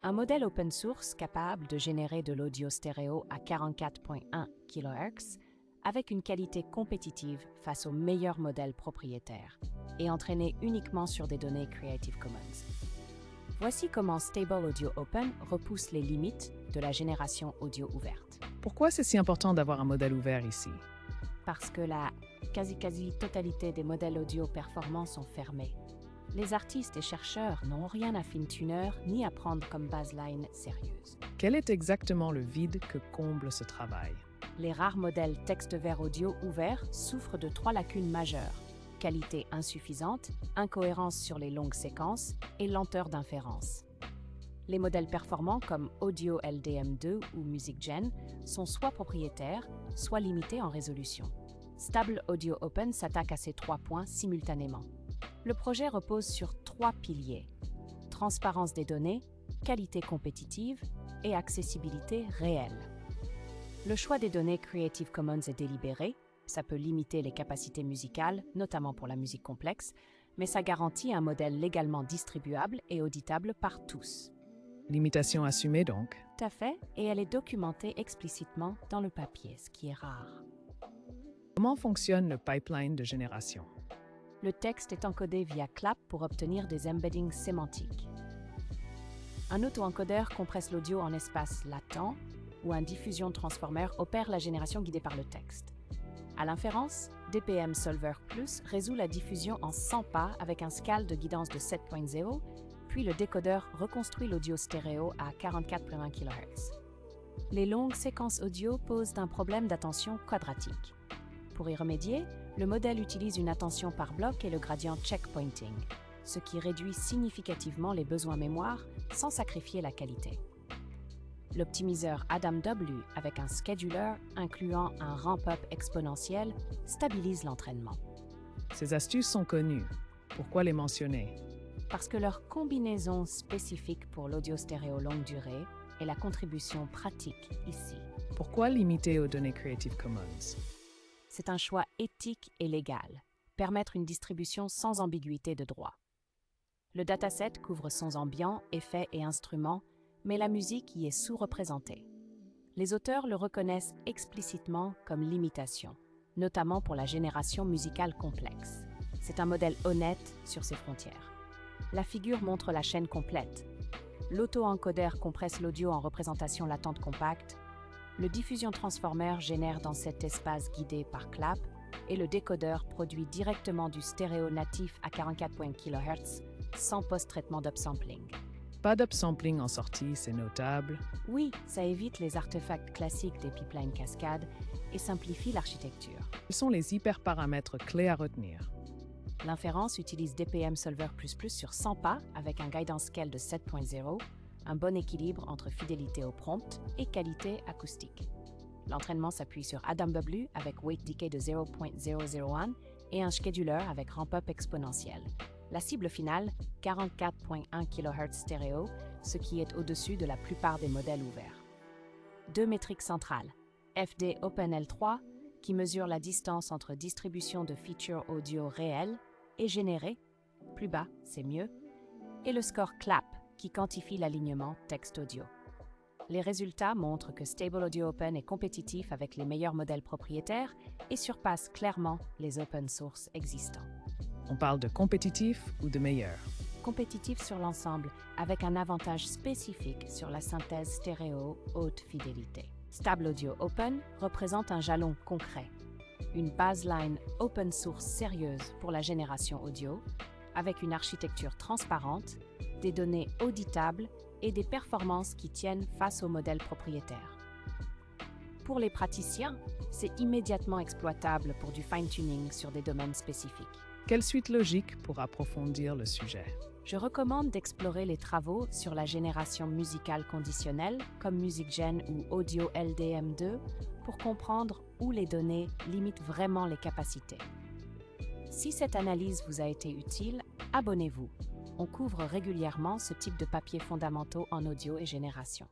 Un modèle open source capable de générer de l'audio stéréo à 44.1 kHz avec une qualité compétitive face aux meilleurs modèles propriétaires et entraîné uniquement sur des données Creative Commons. Voici comment Stable Audio Open repousse les limites de la génération audio ouverte. Pourquoi c'est si important d'avoir un modèle ouvert ici? Parce que la quasi-totalité des modèles audio performants sont fermés. Les artistes et chercheurs n'ont rien à fine-tuner ni à prendre comme baseline sérieuse. Quel est exactement le vide que comble ce travail? Les rares modèles texte-vert audio ouverts souffrent de 3 lacunes majeures: qualité insuffisante, incohérence sur les longues séquences et lenteur d'inférence. Les modèles performants comme Audio LDM2 ou MusicGen sont soit propriétaires, soit limités en résolution. Stable Audio Open s'attaque à ces 3 points simultanément. Le projet repose sur 3 piliers: transparence des données, qualité compétitive et accessibilité réelle. Le choix des données Creative Commons est délibéré. Ça peut limiter les capacités musicales, notamment pour la musique complexe, mais ça garantit un modèle légalement distribuable et auditable par tous. Limitation assumée donc. Tout à fait, et elle est documentée explicitement dans le papier, ce qui est rare. Comment fonctionne le pipeline de génération? Le texte est encodé via CLAP pour obtenir des embeddings sémantiques. Un auto-encodeur compresse l'audio en espace latent, ou un diffusion transformer opère la génération guidée par le texte. À l'inférence, DPM Solver Plus résout la diffusion en 100 pas avec un scale de guidance de 7.0, puis le décodeur reconstruit l'audio stéréo à 44.1 kHz. Les longues séquences audio posent un problème d'attention quadratique. Pour y remédier, le modèle utilise une attention par bloc et le gradient checkpointing, ce qui réduit significativement les besoins mémoire sans sacrifier la qualité. L'optimiseur AdamW avec un scheduler incluant un ramp-up exponentiel stabilise l'entraînement. Ces astuces sont connues. Pourquoi les mentionner? Parce que leur combinaison spécifique pour l'audio stéréo longue durée est la contribution pratique ici. Pourquoi limiter aux données Creative Commons? C'est un choix éthique et légal, permettre une distribution sans ambiguïté de droit. Le dataset couvre sons ambiants, effets et instruments, mais la musique y est sous-représentée. Les auteurs le reconnaissent explicitement comme limitation, notamment pour la génération musicale complexe. C'est un modèle honnête sur ses frontières. La figure montre la chaîne complète. L'auto-encodeur compresse l'audio en représentation latente compacte, le diffusion transformer génère dans cet espace guidé par CLAP, et le décodeur produit directement du stéréo natif à 44.1 kHz sans post-traitement d'upsampling. Pas d'upsampling en sortie, c'est notable. Oui, ça évite les artefacts classiques des pipelines cascades et simplifie l'architecture. Quels sont les hyperparamètres clés à retenir? L'inférence utilise DPM Solver++ sur 100 pas avec un guidance scale de 7.0, un bon équilibre entre fidélité au prompt et qualité acoustique. L'entraînement s'appuie sur AdamW avec weight decay de 0.001 et un scheduler avec ramp-up exponentiel. La cible finale, 44.1 kHz stéréo, ce qui est au-dessus de la plupart des modèles ouverts. 2 métriques centrales, FD OpenL3, qui mesure la distance entre distribution de features audio réelles et générées, plus bas, c'est mieux, et le score CLAP, qui quantifie l'alignement texte-audio. Les résultats montrent que Stable Audio Open est compétitif avec les meilleurs modèles propriétaires et surpasse clairement les open source existants. On parle de compétitif ou de meilleur? Compétitif sur l'ensemble, avec un avantage spécifique sur la synthèse stéréo haute fidélité. Stable Audio Open représente un jalon concret, une baseline open source sérieuse pour la génération audio, avec une architecture transparente, des données auditables et des performances qui tiennent face aux modèles propriétaires. Pour les praticiens, c'est immédiatement exploitable pour du fine-tuning sur des domaines spécifiques. Quelle suite logique pour approfondir le sujet? Je recommande d'explorer les travaux sur la génération musicale conditionnelle, comme MusicGen ou Audio LDM2, pour comprendre où les données limitent vraiment les capacités. Si cette analyse vous a été utile, abonnez-vous. On couvre régulièrement ce type de papiers fondamentaux en audio et génération.